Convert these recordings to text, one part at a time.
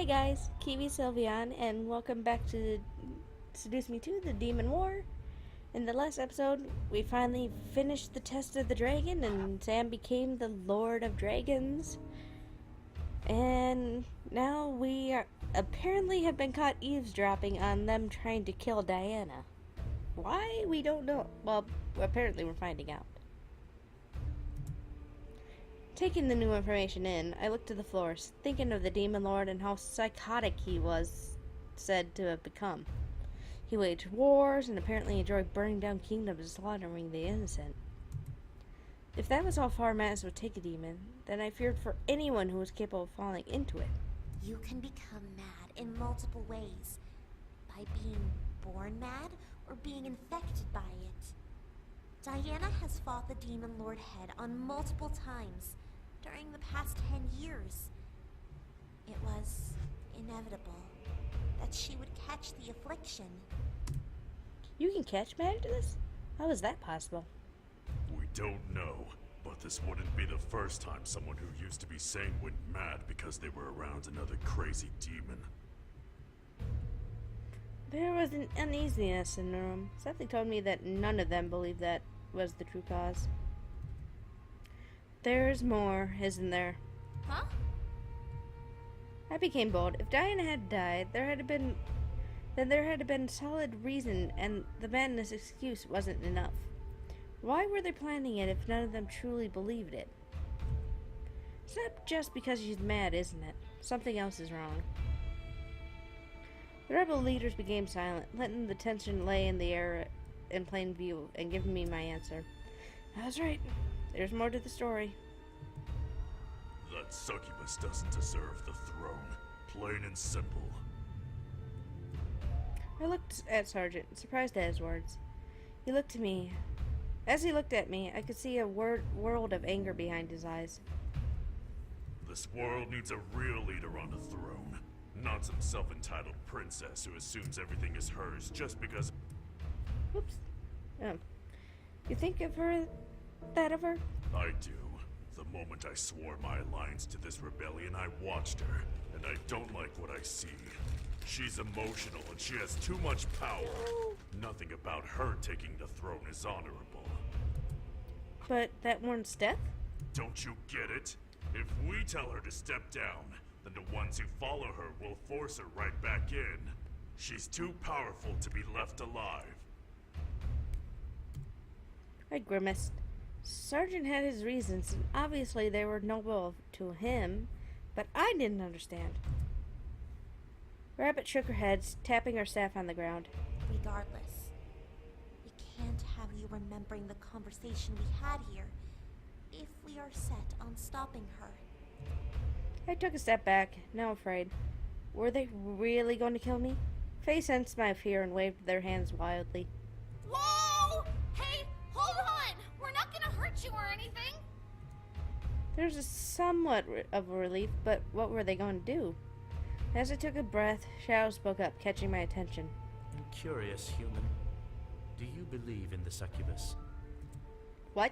Hey guys, KiwiSylveon, and welcome back to Seduce Me 2, the Demon War. In the last episode, we finally finished the test of the dragon, and Sam became the Lord of Dragons. And now we are, apparently have been caught eavesdropping on them trying to kill Diana. Why? We don't know. Well, apparently we're finding out. Taking the new information in, I looked to the floors, thinking of the Demon Lord and how psychotic he was said to have become. He waged wars and apparently enjoyed burning down kingdoms and slaughtering the innocent. If that was how far madness would take a demon, then I feared for anyone who was capable of falling into it. You can become mad in multiple ways. By being born mad or being infected by it. Diana has fought the Demon Lord head on multiple times during the past 10 years. It was inevitable that she would catch the affliction. You can catch madness? How is that possible? We don't know, but this wouldn't be the first time someone who used to be sane went mad because they were around another crazy demon. There was an uneasiness in the room. Something told me that none of them believed that was the true cause. There's more, isn't there? Huh? I became bold. If Diana had died, there had been solid reason, and the madness excuse wasn't enough. Why were they planning it if none of them truly believed it? It's not just because she's mad, isn't it? Something else is wrong. The rebel leaders became silent, letting the tension lay in the air in plain view, and giving me my answer. I was right. There's more to the story. That succubus doesn't deserve the throne. Plain and simple. I looked at Sergeant, surprised at his words. He looked at me. As he looked at me, I could see a world of anger behind his eyes. This world needs a real leader on the throne. Not some self-entitled princess who assumes everything is hers just because... Whoops. You think of her... that of her? I do. The moment I swore my alliance to this rebellion, I watched her, and I don't like what I see. She's emotional and she has too much power. Nothing about her taking the throne is honorable. But that warrants death? Don't you get it? If we tell her to step down, then the ones who follow her will force her right back in. She's too powerful to be left alive. I grimaced. Sergeant had his reasons, and obviously they were noble to him, but I didn't understand. Rabbit shook her head, tapping her staff on the ground. Regardless, we can't have you remembering the conversation we had here if we are set on stopping her. I took a step back, now afraid. Were they really going to kill me? Faye sensed my fear and waved their hands wildly. Whoa! Hey, hold on! We're not gonna hurt you or anything! There was a somewhat of a relief, but what were they going to do? As I took a breath, Shadow spoke up, catching my attention. I'm curious, human. Do you believe in the succubus? What?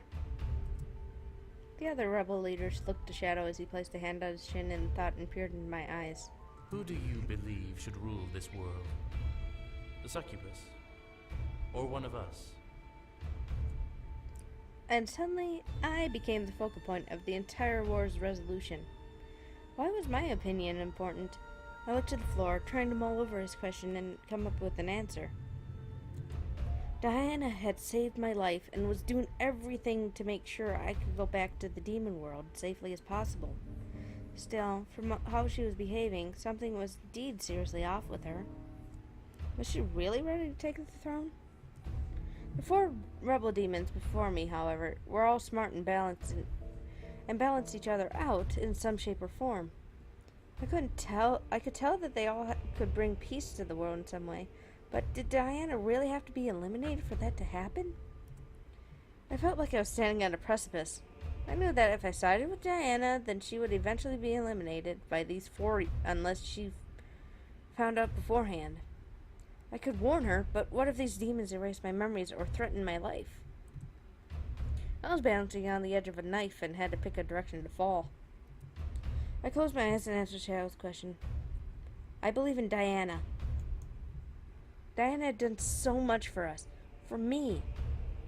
The other rebel leaders looked to Shadow as he placed a hand on his chin and thought and peered into my eyes. Who do you believe should rule this world? The succubus? Or one of us? And suddenly, I became the focal point of the entire war's resolution. Why was my opinion important? I looked to the floor, trying to mull over his question and come up with an answer. Diana had saved my life and was doing everything to make sure I could go back to the demon world safely as possible. Still, from how she was behaving, something was indeed seriously off with her. Was she really ready to take the throne? The four rebel demons before me, however, were all smart and balanced each other out in some shape or form. I could tell that they all could bring peace to the world in some way, but did Diana really have to be eliminated for that to happen? I felt like I was standing on a precipice. I knew that if I sided with Diana, then she would eventually be eliminated by these four unless she found out beforehand. I could warn her, but what if these demons erased my memories or threatened my life? I was balancing on the edge of a knife and had to pick a direction to fall. I closed my eyes and answered Shadow's question. I believe in Diana. Diana had done so much for us. For me.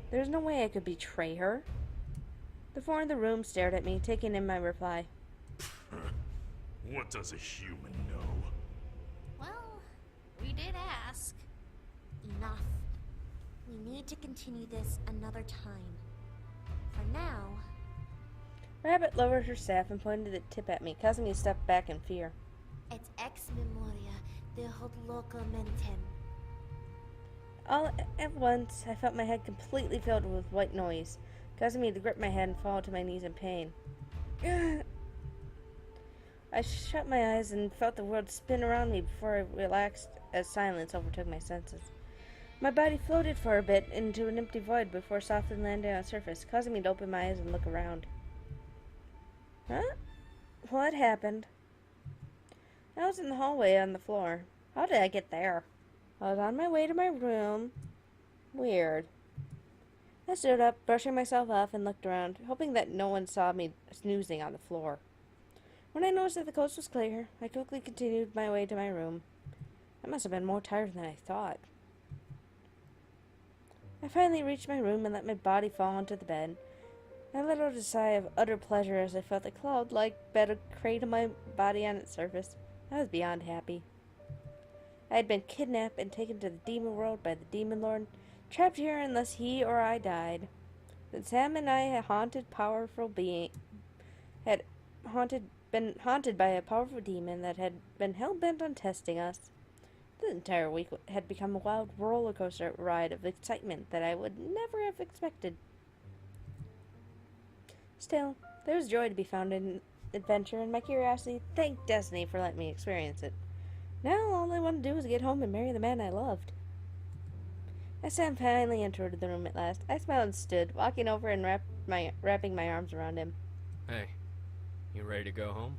There's no way I could betray her. The four in the room stared at me, taking in my reply. What does a human know? Well, we did ask. Enough. We need to continue this another time. For now, Rabbit lowered her staff and pointed the tip at me, causing me to step back in fear. et ex memoria de hoc loco mentem. All at once, I felt my head completely filled with white noise, causing me to grip my head and fall to my knees in pain. I shut my eyes and felt the world spin around me before I relaxed as silence overtook my senses. My body floated for a bit into an empty void before softly landing on the surface, causing me to open my eyes and look around. Huh? What happened? I was in the hallway on the floor. How did I get there? I was on my way to my room. Weird. I stood up, brushing myself off, and looked around, hoping that no one saw me snoozing on the floor. When I noticed that the coast was clear, I quickly continued my way to my room. I must have been more tired than I thought. I finally reached my room and let my body fall onto the bed. I let out a sigh of utter pleasure as I felt the cloud-like bed cradle my body on its surface. I was beyond happy. I had been kidnapped and taken to the demon world by the demon lord, trapped here unless he or I died. Then Sam and I had been haunted by a powerful demon that had been hell-bent on testing us. The entire week had become a wild roller coaster ride of excitement that I would never have expected. Still, there was joy to be found in adventure, and my curiosity thanked destiny for letting me experience it. Now all I wanted to do was get home and marry the man I loved. As Sam finally entered the room at last, I smiled and stood, walking over and wrapping my arms around him. Hey, you ready to go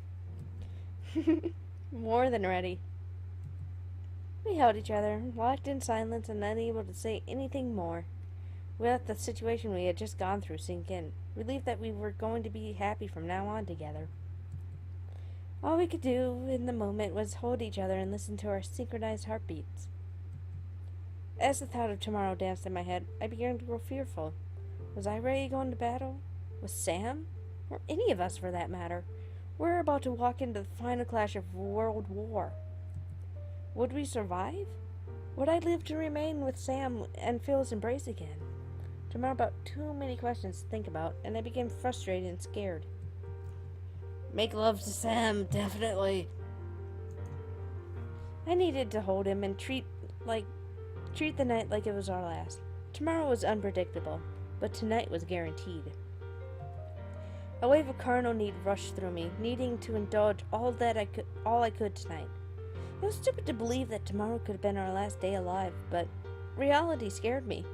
home? More than ready. We held each other, walked in silence, and unable to say anything more. We let the situation we had just gone through sink in, relieved that we were going to be happy from now on together. All we could do in the moment was hold each other and listen to our synchronized heartbeats. As the thought of tomorrow danced in my head, I began to grow fearful. Was I ready to go into battle? Was Sam? Or any of us, for that matter? We were about to walk into the final clash of World War. Would we survive? Would I live to remain with Sam and feel his embrace again? Tomorrow brought too many questions to think about, and I became frustrated and scared. Make love to Sam, definitely. I needed to hold him and treat the night like it was our last. Tomorrow was unpredictable, but tonight was guaranteed. A wave of carnal need rushed through me, needing to indulge all I could tonight. It was stupid to believe that tomorrow could have been our last day alive, but reality scared me.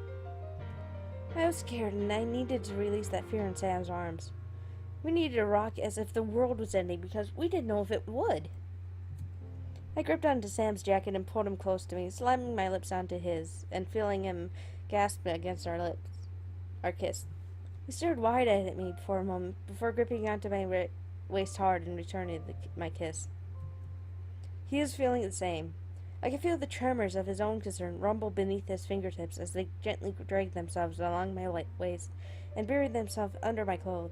I was scared, and I needed to release that fear in Sam's arms. We needed to rock as if the world was ending because we didn't know if it would. I gripped onto Sam's jacket and pulled him close to me, slamming my lips onto his and feeling him gasp against our kiss. He stared wide-eyed at me for a moment before gripping onto my waist hard and returning my kiss. He was feeling the same. I could feel the tremors of his own concern rumble beneath his fingertips as they gently dragged themselves along my waist and buried themselves under my clothes.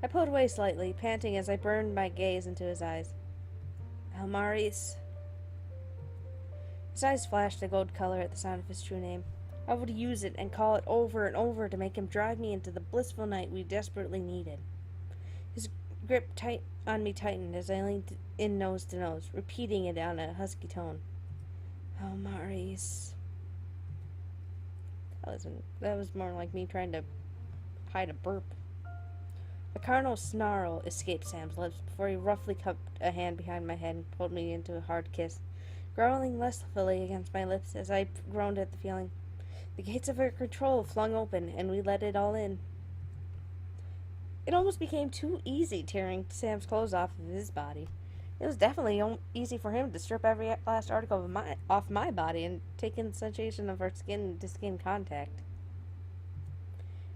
I pulled away slightly, panting as I burned my gaze into his eyes. Almaris. His eyes flashed a gold color at the sound of his true name. I would use it and call it over and over to make him drive me into the blissful night we desperately needed. His grip on me tightened as I leaned in nose to nose, repeating it on a husky tone. Almaris. That was more like me trying to hide a burp. A carnal snarl escaped Sam's lips before he roughly cupped a hand behind my head and pulled me into a hard kiss, growling lustfully against my lips as I groaned at the feeling. The gates of our control flung open, and we let it all in. It almost became too easy tearing Sam's clothes off of his body. It was definitely easy for him to strip every last article off my body and take in the sensation of our skin-to-skin contact.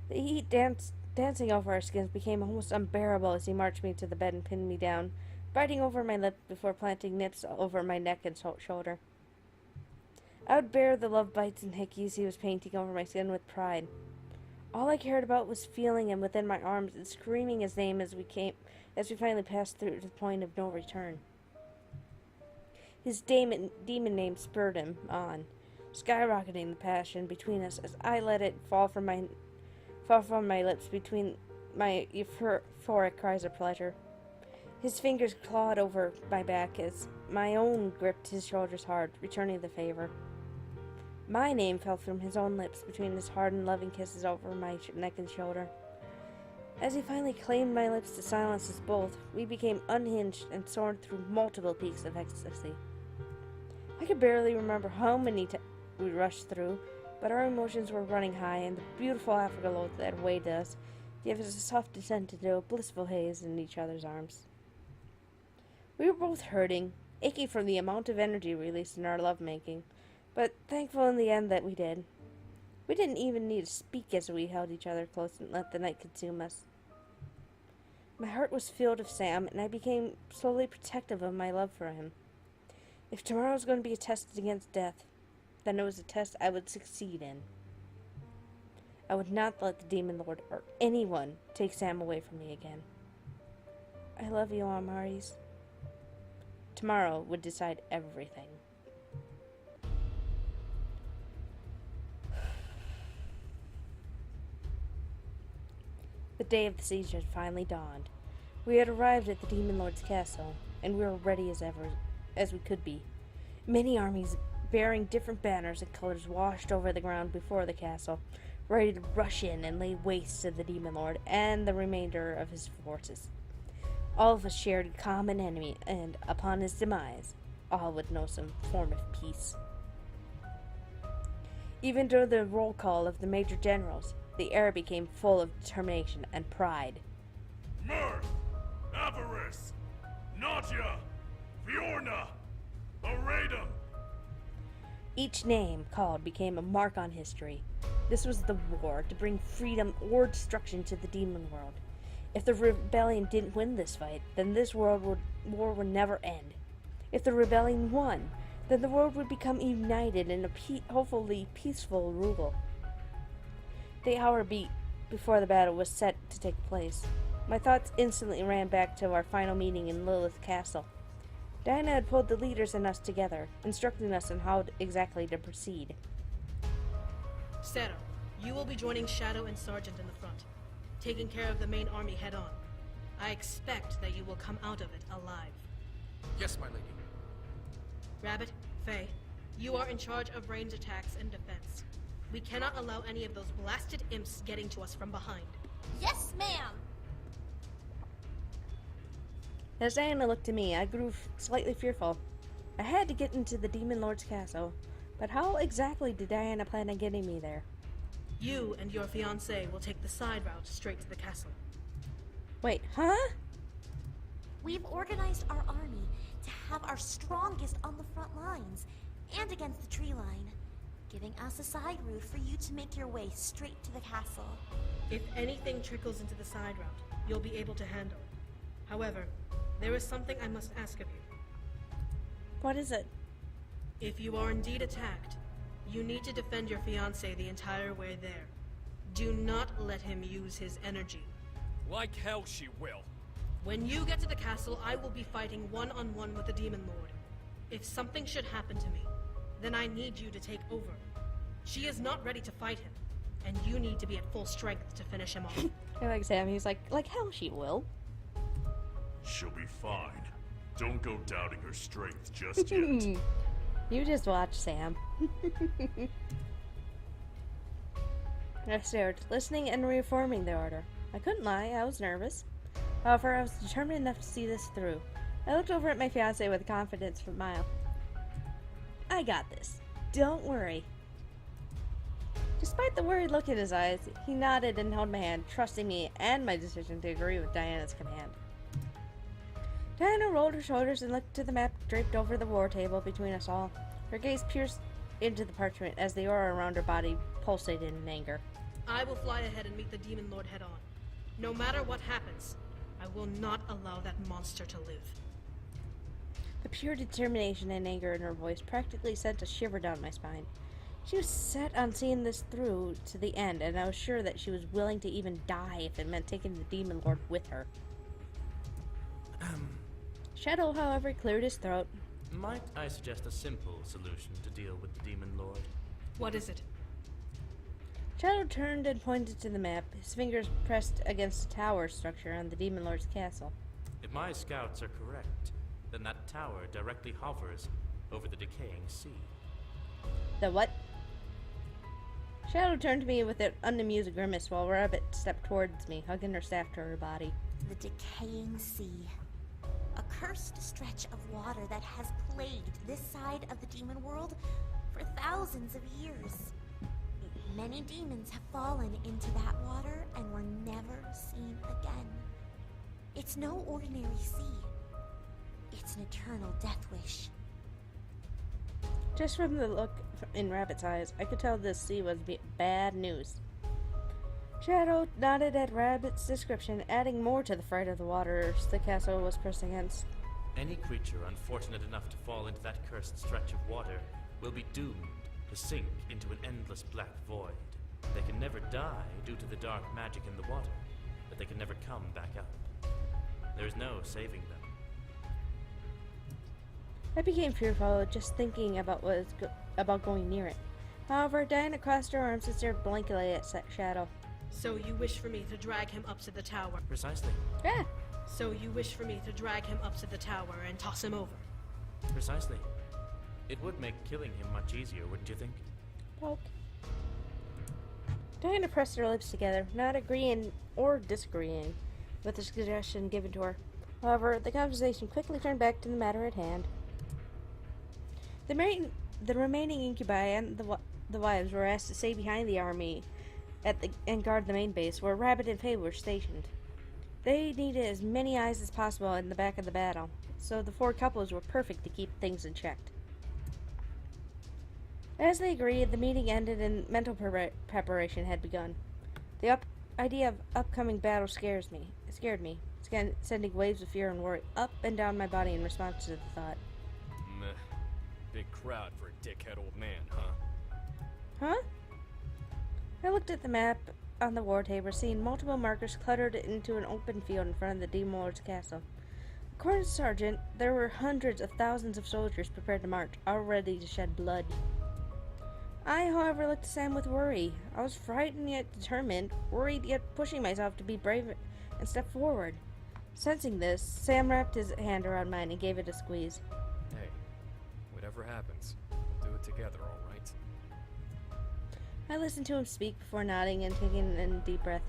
The heat dancing over our skins became almost unbearable as he marched me to the bed and pinned me down, biting over my lip before planting nips over my neck and shoulder. I would bear the love bites and hickeys he was painting over my skin with pride. All I cared about was feeling him within my arms and screaming his name as we finally passed through to the point of no return. His demon name spurred him on, skyrocketing the passion between us as I let it fall from my lips between my euphoric cries of pleasure. His fingers clawed over my back as my own gripped his shoulders hard, returning the favor. My name fell from his own lips between his hard and loving kisses over my neck and shoulder. As he finally claimed my lips to silence us both, we became unhinged and soared through multiple peaks of ecstasy. I could barely remember how many we rushed through, but our emotions were running high, and the beautiful afterglow that awaited us gave us a soft descent into a blissful haze in each other's arms. We were both hurting, aching from the amount of energy released in our lovemaking, but thankful in the end that we did. We didn't even need to speak as we held each other close and let the night consume us. My heart was filled with Sam, and I became slowly protective of my love for him. If tomorrow was going to be a test against death, then it was a test I would succeed in. I would not let the Demon Lord or anyone take Sam away from me again. I love you, Amaris. Tomorrow would decide everything. The day of the siege had finally dawned. We had arrived at the Demon Lord's castle, and we were ready as ever as we could be. Many armies bearing different banners and colors washed over the ground before the castle, ready to rush in and lay waste to the Demon Lord and the remainder of his forces. All of us shared a common enemy, and upon his demise, all would know some form of peace. Even during the roll call of the major generals, the air became full of determination and pride. Mirth, Avarice, Nadia, Fiorna, Aradum. Each name called became a mark on history. This was the war to bring freedom or destruction to the demon world. If the rebellion didn't win this fight, then this war would never end. If the rebellion won, then the world would become united in a hopefully peaceful rule. The hour beat before the battle was set to take place. My thoughts instantly ran back to our final meeting in Lilith Castle. Diana had pulled the leaders and us together, instructing us on how exactly to proceed. Sarah, you will be joining Shadow and Sergeant in the front, taking care of the main army head-on. I expect that you will come out of it alive. Yes, my lady. Rabbit, Faye, you are in charge of range attacks and defense. We cannot allow any of those blasted imps getting to us from behind. Yes, ma'am. As Diana looked at me, I grew slightly fearful. I had to get into the Demon Lord's castle, but how exactly did Diana plan on getting me there? You and your fiancé will take the side route straight to the castle. Wait, huh? We've organized our army to have our strongest on the front lines and against the tree line, giving us a side route for you to make your way straight to the castle. If anything trickles into the side route, you'll be able to handle it. However, there is something I must ask of you. What is it? If you are indeed attacked, you need to defend your fiancé the entire way there. Do not let him use his energy. Like hell she will. When you get to the castle, I will be fighting one-on-one with the Demon Lord. If something should happen to me, then I need you to take over. She is not ready to fight him, and you need to be at full strength to finish him off. I like Sam. He's like hell she will. She'll be fine. Don't go doubting her strength just yet. You just watch, Sam. I stared, listening and reforming the order. I couldn't lie, I was nervous. However, I was determined enough to see this through. I looked over at my fiancé with a confident smile. I got this. Don't worry. Despite the worried look in his eyes, he nodded and held my hand, trusting me and my decision to agree with Diana's command. Diana rolled her shoulders and looked to the map draped over the war table between us all. Her gaze pierced into the parchment as the aura around her body pulsated in anger. I will fly ahead and meet the Demon Lord head-on. No matter what happens, I will not allow that monster to live. The pure determination and anger in her voice practically sent a shiver down my spine. She was set on seeing this through to the end, and I was sure that she was willing to even die if it meant taking the Demon Lord with her. Shadow, however, cleared his throat. Might I suggest a simple solution to deal with the Demon Lord? What is it? Shadow turned and pointed to the map, his fingers pressed against a tower structure on the Demon Lord's castle. If my scouts are correct, then that tower directly hovers over the decaying sea. The what? Shadow turned to me with an unamused grimace while Rabbit stepped towards me, hugging her staff to her body. The decaying sea. A cursed stretch of water that has plagued this side of the demon world for thousands of years. Many demons have fallen into that water and were never seen again. It's no ordinary sea. It's an eternal death wish. Just from the look in Rabbit's eyes, I could tell this sea was bad news. Shadow nodded at Rabbit's description, adding more to the fright of the waters the castle was pressed against. Any creature unfortunate enough to fall into that cursed stretch of water will be doomed to sink into an endless black void. They can never die due to the dark magic in the water, but they can never come back up. There is no saving them. I became fearful just thinking about about going near it. However, Diana crossed her arms and stared blankly at Shadow. So you wish for me to drag him up to the tower? Precisely. Yeah. So you wish for me to drag him up to the tower and toss him over? Precisely. It would make killing him much easier, wouldn't you think? Poke. Diana pressed her lips together, not agreeing or disagreeing with the suggestion given to her. However, the conversation quickly turned back to the matter at hand. The remaining incubi and the wives were asked to stay behind the army and guard the main base, where Rabbit and Faye were stationed. They needed as many eyes as possible in the back of the battle, so the four couples were perfect to keep things in check. As they agreed, the meeting ended and mental preparation had begun. The idea of upcoming battle scared me, sending waves of fear and worry up and down my body in response to the thought. Meh. Big crowd for a dickhead old man, huh? Huh? I looked at the map on the war table, seeing multiple markers cluttered into an open field in front of the Demon Lord's castle. According to the sergeant, there were hundreds of thousands of soldiers prepared to march, all ready to shed blood. I, however, looked at Sam with worry. I was frightened yet determined, worried yet pushing myself to be brave and step forward. Sensing this, Sam wrapped his hand around mine and gave it a squeeze. Hey, whatever happens, we'll do it together, all right? I listened to him speak before nodding and taking a deep breath.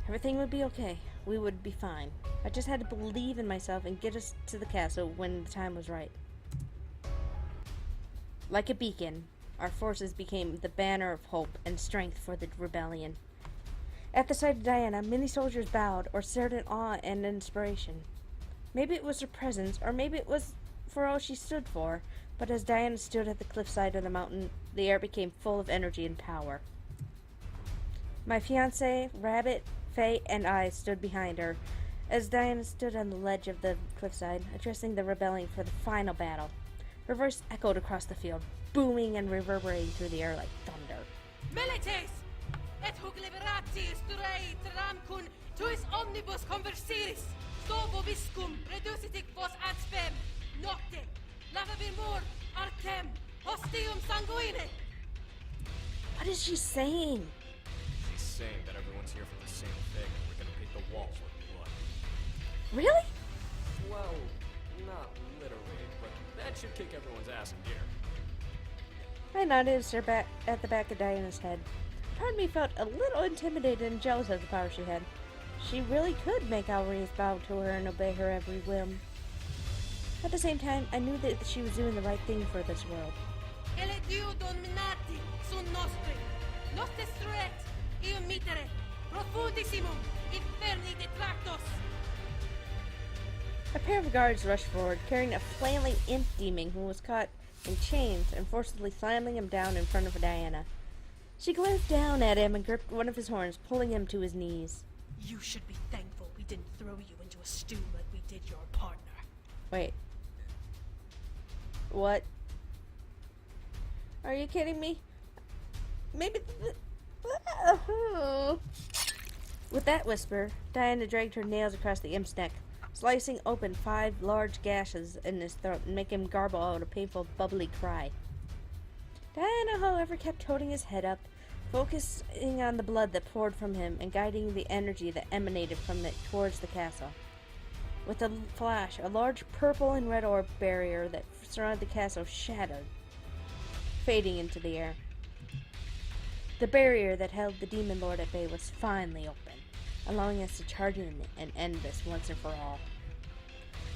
Everything would be okay. We would be fine. I just had to believe in myself and get us to the castle when the time was right. Like a beacon, our forces became the banner of hope and strength for the rebellion. At the sight of Diana, many soldiers bowed or stared in awe and inspiration. Maybe it was her presence, or maybe it was for all she stood for, but as Diana stood at the cliffside of the mountain, the air became full of energy and power. My fiancé, Rabbit, Faye, and I stood behind her, as Diana stood on the ledge of the cliffside, addressing the rebellion for the final battle. Her voice echoed across the field, booming and reverberating through the air like thunder. Milites! Et hoc liberati sturei tramcun tuis omnibus conversiris, stovo viscum reducitic vos ad spem, nocte, lavabimur, artem, hostium sanguine! What is she saying? She's saying that everyone's here for the same thing and we're gonna paint the walls with blood. Really? Well, not literally, but that should kick everyone's ass in gear. I nodded and stared back at the back of Diana's head. Part of me felt a little intimidated and jealous of the power she had. She really could make Alreus bow to her and obey her every whim. At the same time, I knew that she was doing the right thing for this world. Ele Dio dominati sun nostri, noste struet, ium mitere, profundissimum, inferni detractos. A pair of guards rushed forward, carrying a flailing imp demon who was caught in chains and forcibly slamming him down in front of Diana. She glared down at him and gripped one of his horns, pulling him to his knees. You should be thankful we didn't throw you into a stew like we did your partner. Wait, What? Are you kidding me? Maybe... With that whisper, Diana dragged her nails across the imp's neck, slicing open 5 large gashes in his throat and making him garble out a painful, bubbly cry. Diana, however, kept holding his head up, focusing on the blood that poured from him and guiding the energy that emanated from it towards the castle. With a flash, a large purple and red orb barrier that surrounded the castle shattered, fading into the air. The barrier that held the Demon Lord at bay was finally open, allowing us to charge in and end this once and for all.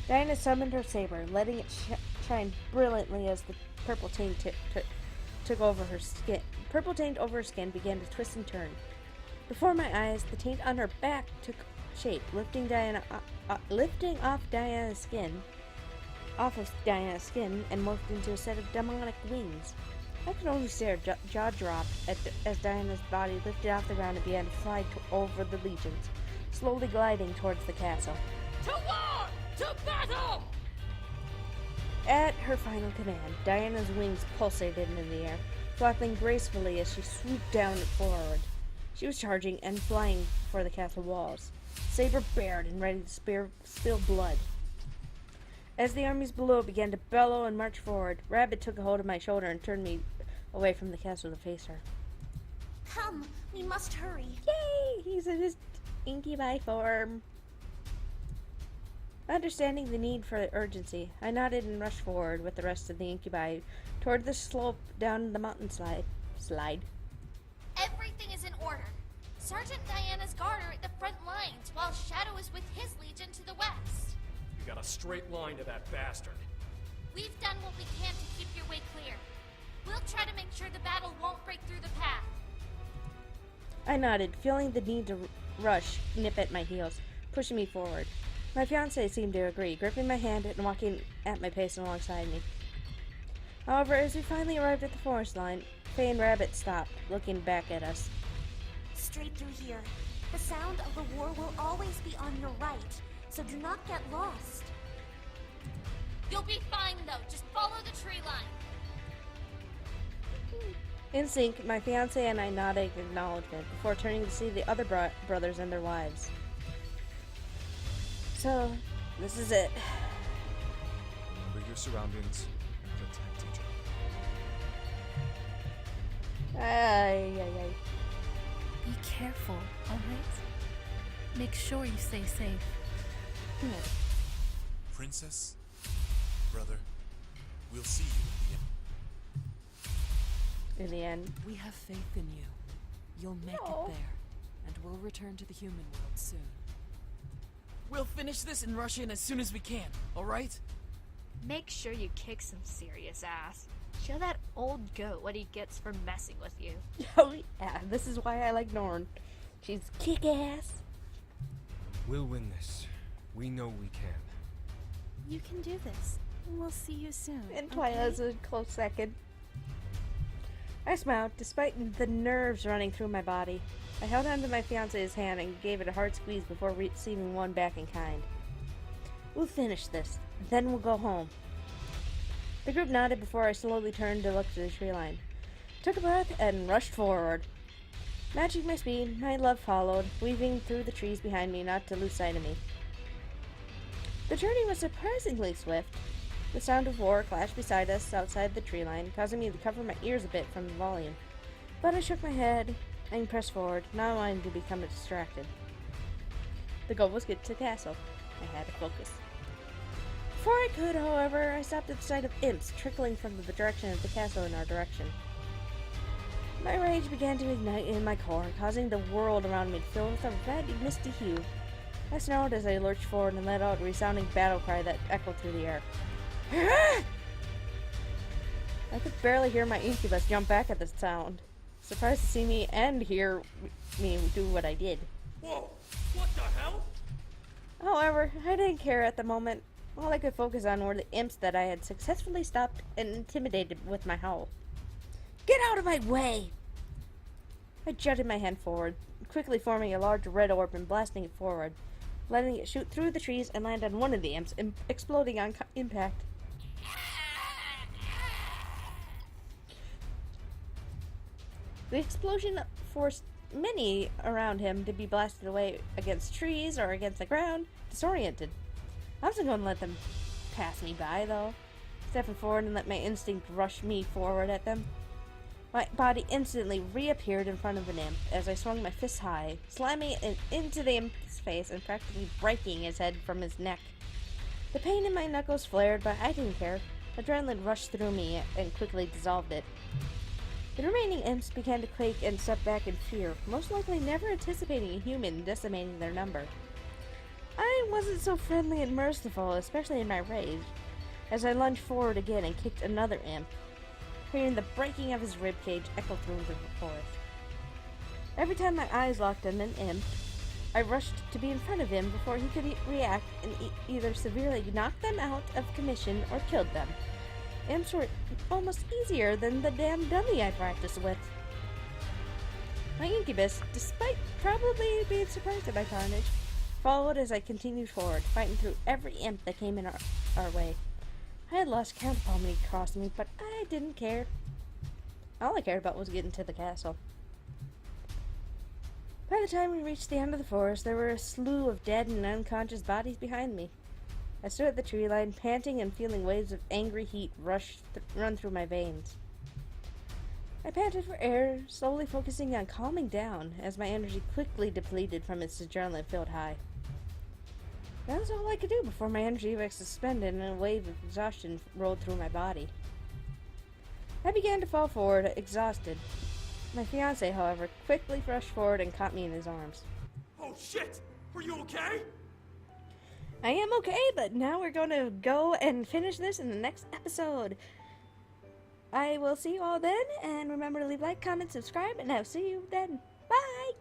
Diana summoned her saber, letting it shine brilliantly as the purple taint took over her skin. Purple taint over her skin began to twist and turn. Before my eyes, the taint on her back took shape, lifting off Diana's skin, and morphed into a set of demonic wings. I could only stare, jaw dropped, as Diana's body lifted off the ground and began to fly over the legions, slowly gliding towards the castle. To war! To battle! At her final command, Diana's wings pulsated in the air, flapping gracefully as she swooped down and forward. She was charging and flying for the castle walls, saber bared and ready to spill blood. As the armies below began to bellow and march forward, Rabbit took a hold of my shoulder and turned me away from the castle to face her. Come, we must hurry. Yay! He's in his incubi form. Understanding the need for urgency, I nodded and rushed forward with the rest of the incubi toward the slope down the mountain slide. Everything is in order. Sergeant Diana's guard are at the front lines, while Shadow is with his legion to the west. You got a straight line to that bastard. We've done what we can to keep your way clear. We'll try to make sure the battle won't break through the path. I nodded, feeling the need to rush nip at my heels, pushing me forward. My fiancé seemed to agree, gripping my hand and walking at my pace alongside me. However, as we finally arrived at the forest line, Faye and Rabbit stopped, looking back at us. Straight through here. The sound of the war will always be on your right, so do not get lost. You'll be fine, though. Just follow the tree line. In sync, my fiancé and I nodded acknowledgement before turning to see the other brothers and their wives. So, this is it. Remember your surroundings and protect each other. Ay. Be careful, alright? Make sure you stay safe. Princess, brother, we'll see you In the end. We have faith in you. You'll make it there, and we'll return to the human world soon. We'll finish this and rush in as soon as we can, alright? Make sure you kick some serious ass. Show that old goat what he gets for messing with you. Oh yeah, this is why I like Norn. She's kick-ass. We'll win this. We know we can. You can do this. We'll see you soon. And Twyla's a close second. I smiled, despite the nerves running through my body. I held onto my fiancé's hand and gave it a hard squeeze before receiving one back in kind. We'll finish this, then we'll go home. The group nodded before I slowly turned to look to the tree line. Took a breath and rushed forward. Matching my speed, my love followed, weaving through the trees behind me not to lose sight of me. The journey was surprisingly swift. The sound of war clashed beside us outside the tree line, causing me to cover my ears a bit from the volume. But I shook my head and pressed forward, not wanting to become distracted. The goal was get to the castle. I had to focus. Before I could, however, I stopped at the sight of imps trickling from the direction of the castle in our direction. My rage began to ignite in my core, causing the world around me to fill with a red, misty hue. I snarled as I lurched forward and let out a resounding battle cry that echoed through the air. I could barely hear my incubus jump back at the sound. Surprised to see me and hear me do what I did. Whoa! What the hell? However, I didn't care at the moment. All I could focus on were the imps that I had successfully stopped and intimidated with my howl. Get out of my way! I jutted my hand forward, quickly forming a large red orb and blasting it forward, letting it shoot through the trees and land on one of the imps, exploding on impact. The explosion forced many around him to be blasted away against trees or against the ground, disoriented. I wasn't going to let them pass me by, though. Stepping forward and let my instinct rush me forward at them. My body instantly reappeared in front of an imp as I swung my fist high, slamming it into the imp's face and practically breaking his head from his neck. The pain in my knuckles flared, but I didn't care. Adrenaline rushed through me and quickly dissolved it. The remaining imps began to quake and step back in fear, most likely never anticipating a human decimating their number. I wasn't so friendly and merciful, especially in my rage, as I lunged forward again and kicked another imp, hearing the breaking of his ribcage echo through the forest. Every time my eyes locked on an imp, I rushed to be in front of him before he could react and either severely knock them out of commission or killed them. Imps were almost easier than the damn dummy I practiced with. My incubus, despite probably being surprised at my carnage, followed as I continued forward, fighting through every imp that came in our way. I had lost count of how many crossed me, but I didn't care. All I cared about was getting to the castle. By the time we reached the end of the forest, there were a slew of dead and unconscious bodies behind me. I stood at the tree line, panting and feeling waves of angry heat run through my veins. I panted for air, slowly focusing on calming down as my energy quickly depleted from its adrenaline-filled high. That was all I could do before my energy was suspended and a wave of exhaustion rolled through my body. I began to fall forward, exhausted. My fiancé, however, quickly rushed forward and caught me in his arms. Oh shit! Are you okay? I am okay, but now we're going to go and finish this in the next episode. I will see you all then, and remember to leave a like, comment, subscribe, and I'll see you then. Bye!